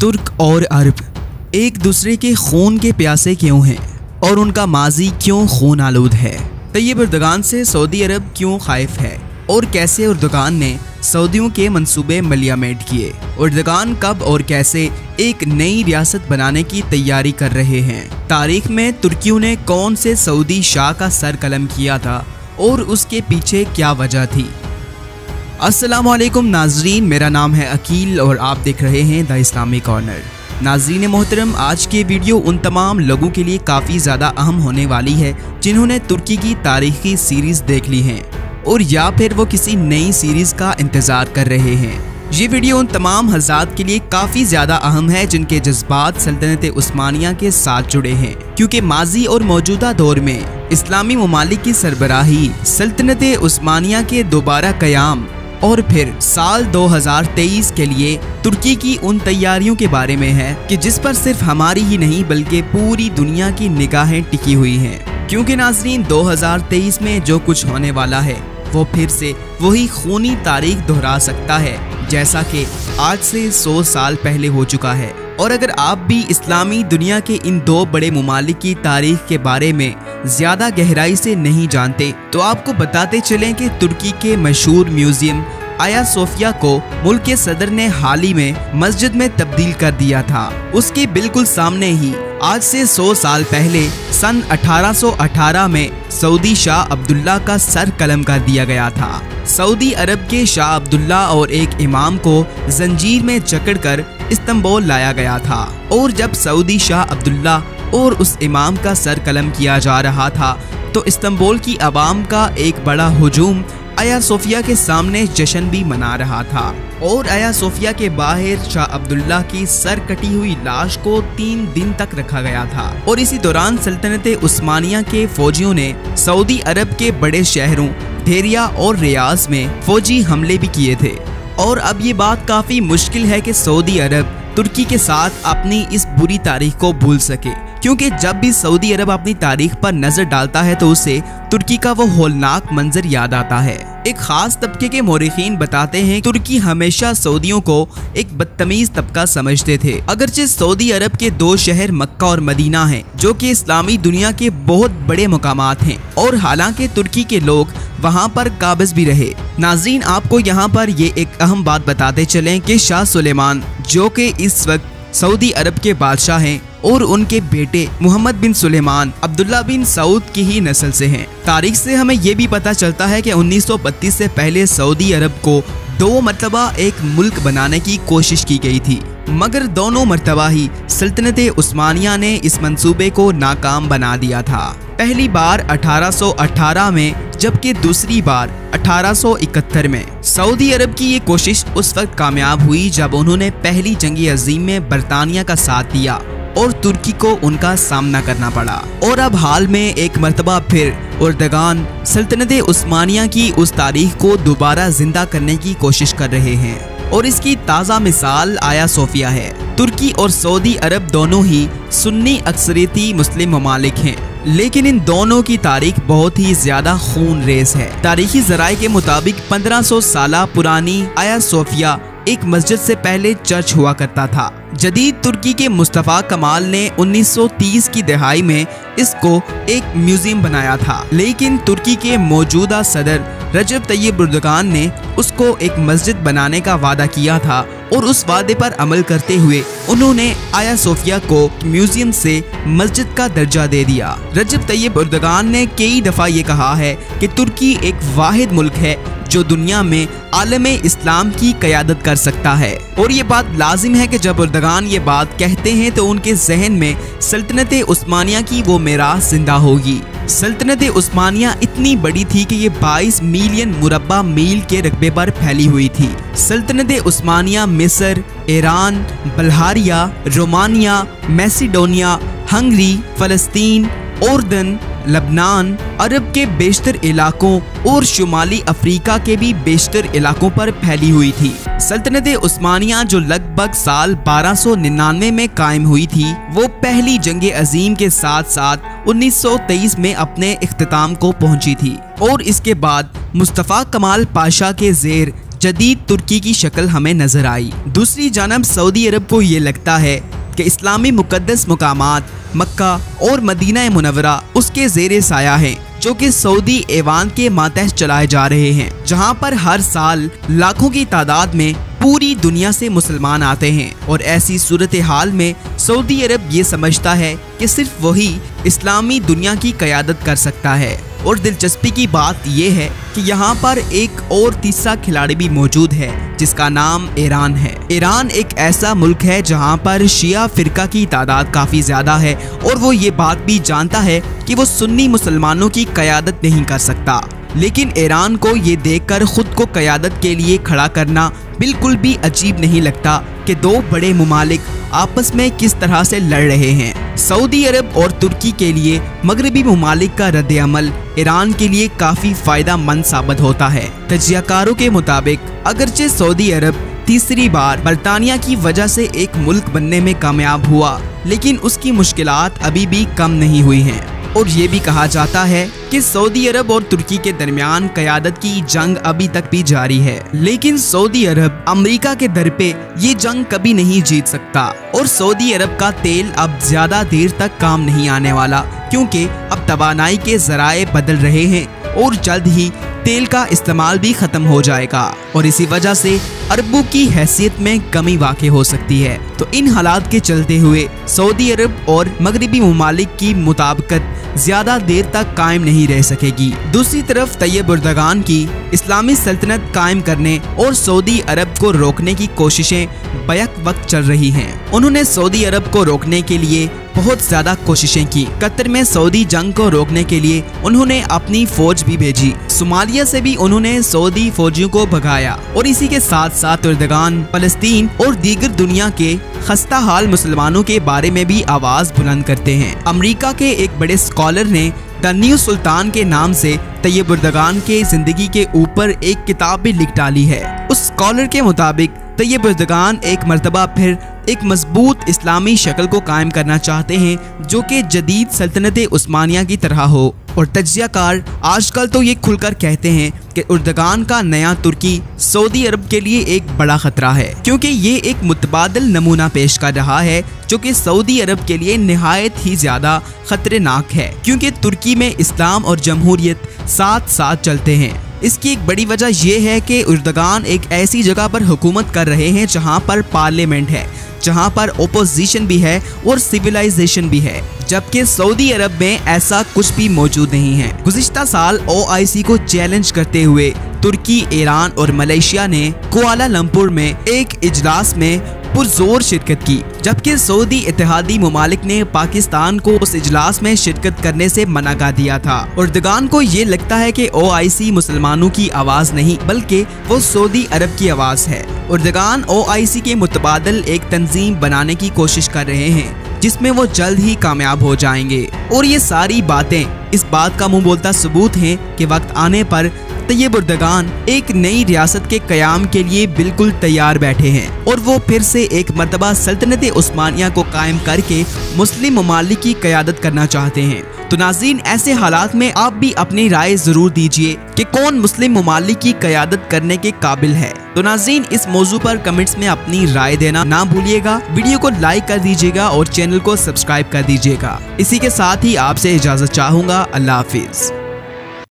तुर्क और अरब एक दूसरे के खून के प्यासे क्यों हैं और उनका माजी क्यों खून आलूद है? तैयब एर्दोगान से सऊदी अरब क्यों खाइफ है और कैसे एर्दोगान ने सऊदियों के मंसूबे मलियामेट किए? एर्दोगान कब और कैसे एक नई रियासत बनाने की तैयारी कर रहे हैं? तारीख में तुर्कियों ने कौन से सऊदी शाह का सर कलम किया था और उसके पीछे क्या वजह थी? अस्सलामुअलैकुम नाजरीन, मेरा नाम है अकील और आप देख रहे हैं द इस्लामी कॉर्नर। नाजरीन मोहतरम, आज के वीडियो उन तमाम लोगों के लिए काफ़ी ज़्यादा अहम होने वाली है जिन्होंने तुर्की की तारीखी सीरीज़ देख ली हैं और या फिर वो किसी नई सीरीज़ का इंतज़ार कर रहे हैं। ये वीडियो उन तमाम हज़रात के लिए काफ़ी ज़्यादा अहम है जिनके जज्बात सल्तनत उस्मानिया के साथ जुड़े हैं, क्योंकि माजी और मौजूदा दौर में इस्लामी ममालिक की सरबराही, सल्तनत उस्मानिया के दोबारा क़याम और फिर साल 2023 के लिए तुर्की की उन तैयारियों के बारे में है कि जिस पर सिर्फ हमारी ही नहीं बल्कि पूरी दुनिया की निगाहें टिकी हुई हैं। क्योंकि नाजरीन, 2023 में जो कुछ होने वाला है वो फिर से वही खूनी तारीख दोहरा सकता है जैसा कि आज से 100 साल पहले हो चुका है। और अगर आप भी इस्लामी दुनिया के इन दो बड़े ममालिक की तारीख के बारे में ज़्यादा गहराई से नहीं जानते तो आपको बताते चलें कि तुर्की के मशहूर म्यूजियम आया सोफिया को मुल्क के सदर ने हाल ही में मस्जिद में तब्दील कर दिया था। उसके बिल्कुल सामने ही आज से 100 साल पहले सन 1818 में सऊदी शाह अब्दुल्ला का सर कलम कर दिया गया था। सऊदी अरब के शाह अब्दुल्ला और एक इमाम को जंजीर में जकड़कर इस्तांबुल लाया गया था और जब सऊदी शाह अब्दुल्ला और उस इमाम का सर कलम किया जा रहा था तो इस्तांबुल की आवाम का एक बड़ा हुजूम आया सोफिया के सामने जश्न भी मना रहा था और आया सोफिया के बाहर शाह अब्दुल्ला की सर कटी हुई लाश को 3 दिन तक रखा गया था। और इसी दौरान सल्तनत उस्मानिया के फौजियों ने सऊदी अरब के बड़े शहरों भेरिया और रियाज में फौजी हमले भी किए थे। और अब ये बात काफ़ी मुश्किल है कि सऊदी अरब तुर्की के साथ अपनी इस बुरी तारीख को भूल सके, क्योंकि जब भी सऊदी अरब अपनी तारीख पर नजर डालता है तो उसे तुर्की का वो होलनाक मंजर याद आता है। एक खास तबके के मोरिखीन बताते हैं तुर्की हमेशा सऊदियों को एक बदतमीज तबका समझते थे। अगरचे सऊदी अरब के 2 शहर मक्का और मदीना हैं जो कि इस्लामी दुनिया के बहुत बड़े मुकामात हैं और हालांकि तुर्की के लोग वहां पर काबिज भी रहे। नाज़रीन, आपको यहाँ पर ये एक अहम बात बताते चलें कि शाह सुलेमान जो कि इस वक्त सऊदी अरब के बादशाह हैं और उनके बेटे मोहम्मद बिन सुलेमान अब्दुल्ला बिन सऊद की ही नस्ल से हैं। तारीख से हमें यह भी पता चलता है कि 1932 से पहले सऊदी अरब को 2 मरतबा एक मुल्क बनाने की कोशिश की गई थी, मगर दोनों मरतबा ही सल्तनत उस्मानिया ने इस मंसूबे को नाकाम बना दिया था। पहली बार 1818 में जबकि दूसरी बार 1871 में। सऊदी अरब की ये कोशिश उस वक्त कामयाब हुई जब उन्होंने पहली जंग अजीम में बरतानिया का साथ दिया और तुर्की को उनका सामना करना पड़ा। और अब हाल में एक मरतबा फिर एर्दोगान सल्तनत उस्मानिया की उस तारीख को दोबारा जिंदा करने की कोशिश कर रहे हैं और इसकी ताज़ा मिसाल आया सोफिया है। तुर्की और सऊदी अरब दोनों ही सुन्नी अक्सरियती मुस्लिम ममालिक हैं, लेकिन इन दोनों की तारीख बहुत ही ज्यादा खून रेज है। तारीखी जराए के मुताबिक 1500 साल पुरानी आया सोफिया एक मस्जिद से पहले चर्च हुआ करता था। जदीद तुर्की के मुस्तफ़ा कमाल ने 1930 की दहाई में इसको एक म्यूजियम बनाया था, लेकिन तुर्की के मौजूदा सदर रजब तैयब एर्दोगान ने उसको एक मस्जिद बनाने का वादा किया था और उस वादे पर अमल करते हुए उन्होंने आया सोफिया को म्यूजियम से मस्जिद का दर्जा दे दिया। रजब तैयब एर्दोगान ने कई दफ़ा ये कहा है कि तुर्की एक वाहिद मुल्क है जो दुनिया में आलमे इस्लाम की क़यादत कर सकता है। और ये बात लाजिम है कि जब एर्दोगान ये बात कहते हैं तो उनके जहन में सल्तनत उस्मानिया की वो मीरास जिंदा होगी। सल्तनत उस्मानिया इतनी बड़ी थी कि ये 22 मिलियन मुरब्बा मील के रकबे पर फैली हुई थी। सल्तनत उस्मानिया मिस्र, ईरान, बल्हारिया, रोमानिया, मैसिडोनिया, हंगरी, फ़लस्तीन, उर्दन, लबनान, अरब के बेशतर इलाकों और शुमाली अफ्रीका के भी बेशतर इलाकों पर फैली हुई थी। सल्तनत उस्मानिया जो लगभग साल 1299 में कायम हुई थी, वो पहली जंग अजीम के साथ साथ 1923 में अपने इख्तिताम को पहुंची थी और इसके बाद मुस्तफ़ा कमाल पाशा के ज़ेर जदीद तुर्की की शक्ल हमें नजर आई। दूसरी जानब सऊदी अरब को ये लगता है कि इस्लामी मुकद्दस मुकामात मक्का और मदीना मुनव्वरा उसके ज़ेरे साया हैं, जो कि सऊदी ऐवान के मातहत चलाए जा रहे हैं, जहां पर हर साल लाखों की तादाद में पूरी दुनिया से मुसलमान आते हैं। और ऐसी सूरत हाल में सऊदी अरब ये समझता है कि सिर्फ वही इस्लामी दुनिया की क़यादत कर सकता है। और दिलचस्पी की बात यह है कि यहाँ पर एक और तीसरा खिलाड़ी भी मौजूद है, जिसका नाम ईरान है। ईरान एक ऐसा मुल्क है जहाँ पर शिया फिरका की तादाद काफ़ी ज़्यादा है और वो ये बात भी जानता है कि वो सुन्नी मुसलमानों की क़यादत नहीं कर सकता। लेकिन ईरान को ये देखकर खुद को क़यादत के लिए खड़ा करना बिल्कुल भी अजीब नहीं लगता कि दो बड़े मुमालिक आपस में किस तरह से लड़ रहे हैं। सऊदी अरब और तुर्की के लिए मगरबी मुमालिक का रद्द-ए-अमल ईरान के लिए काफ़ी फ़ायदा मंद साबित होता है। तजियाकारों के मुताबिक अगरचे सऊदी अरब तीसरी बार बरतानिया की वजह से एक मुल्क बनने में कामयाब हुआ, लेकिन उसकी मुश्किलात अभी भी कम नहीं हुई हैं। और ये भी कहा जाता है कि सऊदी अरब और तुर्की के दरमियान क़यादत की जंग अभी तक भी जारी है, लेकिन सऊदी अरब अमेरिका के दर पे ये जंग कभी नहीं जीत सकता। और सऊदी अरब का तेल अब ज्यादा देर तक काम नहीं आने वाला, क्योंकि अब तवानाई के ज़राए बदल रहे हैं और जल्द ही तेल का इस्तेमाल भी खत्म हो जाएगा और इसी वजह से अरबों की हैसियत में कमी वाक़ई हो सकती है। तो इन हालात के चलते हुए सऊदी अरब और मगरबी मुमालिक की मुताबिकत ज्यादा देर तक कायम नहीं रह सकेगी। दूसरी तरफ तैयब एर्दोगान की इस्लामी सल्तनत कायम करने और सऊदी अरब को रोकने की कोशिशें बैक वक्त चल रही हैं। उन्होंने सऊदी अरब को रोकने के लिए बहुत ज्यादा कोशिशें की। कतर में सऊदी जंग को रोकने के लिए उन्होंने अपनी फौज भी भेजी। सोमालिया से भी उन्होंने सऊदी फौजियों को भगाया। और इसी के साथ साथ एर्दोगान फलस्तीन और दीगर दुनिया के खस्ता हाल मुसलमानों के बारे में भी आवाज बुलंद करते हैं। अमेरिका के एक बड़े स्कॉलर ने द न्यू सुल्तान के नाम से तैयब एर्दोगान के जिंदगी के ऊपर एक किताब भी लिख डाली है। उस स्कॉलर के मुताबिक तैयब एर्दोगान एक मर्तबा फिर एक मजबूत इस्लामी शक्ल को कायम करना चाहते हैं, जो कि जदीद सल्तनत उस्मानिया की तरह हो। और तज्जियाकार आजकल तो ये खुलकर कहते हैं कि एर्दोगान का नया तुर्की सऊदी अरब के लिए एक बड़ा खतरा है, क्योंकि ये एक मुतबादल नमूना पेश कर रहा है जो कि सऊदी अरब के लिए निहायत ही ज्यादा खतरनाक है, क्योंकि तुर्की में इस्लाम और जमहूरियत साथ साथ चलते हैं। इसकी एक बड़ी वजह यह है कि एर्दोगान एक ऐसी जगह पर हुकूमत कर रहे हैं जहां पर पार्लियामेंट है, जहां पर ओपोजिशन भी है और सिविलाइजेशन भी है, जबकि सऊदी अरब में ऐसा कुछ भी मौजूद नहीं है। गुज़िश्ता साल OIC को चैलेंज करते हुए तुर्की, ईरान और मलेशिया ने कुआलालंपुर में एक इजलास में पुरजोर शिरकत की, जबकि सऊदी इत्तेहादी मुमालिक ने पाकिस्तान को उस इजलास में शिरकत करने से मना कर दिया था। एर्दोगान को ये लगता है कि OIC मुसलमानों की आवाज़ नहीं बल्कि वो सऊदी अरब की आवाज़ है। एर्दोगान OIC के मुतबादल एक तंजीम बनाने की कोशिश कर रहे हैं, जिसमें वो जल्द ही कामयाब हो जाएंगे। और ये सारी बातें इस बात का मुंह बोलता सबूत हैं कि वक्त आने पर तैयब एर्दोगान एक नई रियासत के कयाम के लिए बिल्कुल तैयार बैठे हैं और वो फिर से एक मर्तबा सल्तनत उस्मानिया को कायम करके मुस्लिम ममालिक की क़यादत करना चाहते हैं। तो नाज़रीन, ऐसे हालात में आप भी अपनी राय जरूर दीजिए कि कौन मुस्लिम ममालिक की क़यादत करने के काबिल है। तो नाज़रीन, इस मौजू पर कमेंट्स में अपनी राय देना ना भूलिएगा। वीडियो को लाइक कर दीजिएगा और चैनल को सब्सक्राइब कर दीजिएगा। इसी के साथ ही आपसे इजाज़त चाहूँगा। अल्लाह हाफिज़।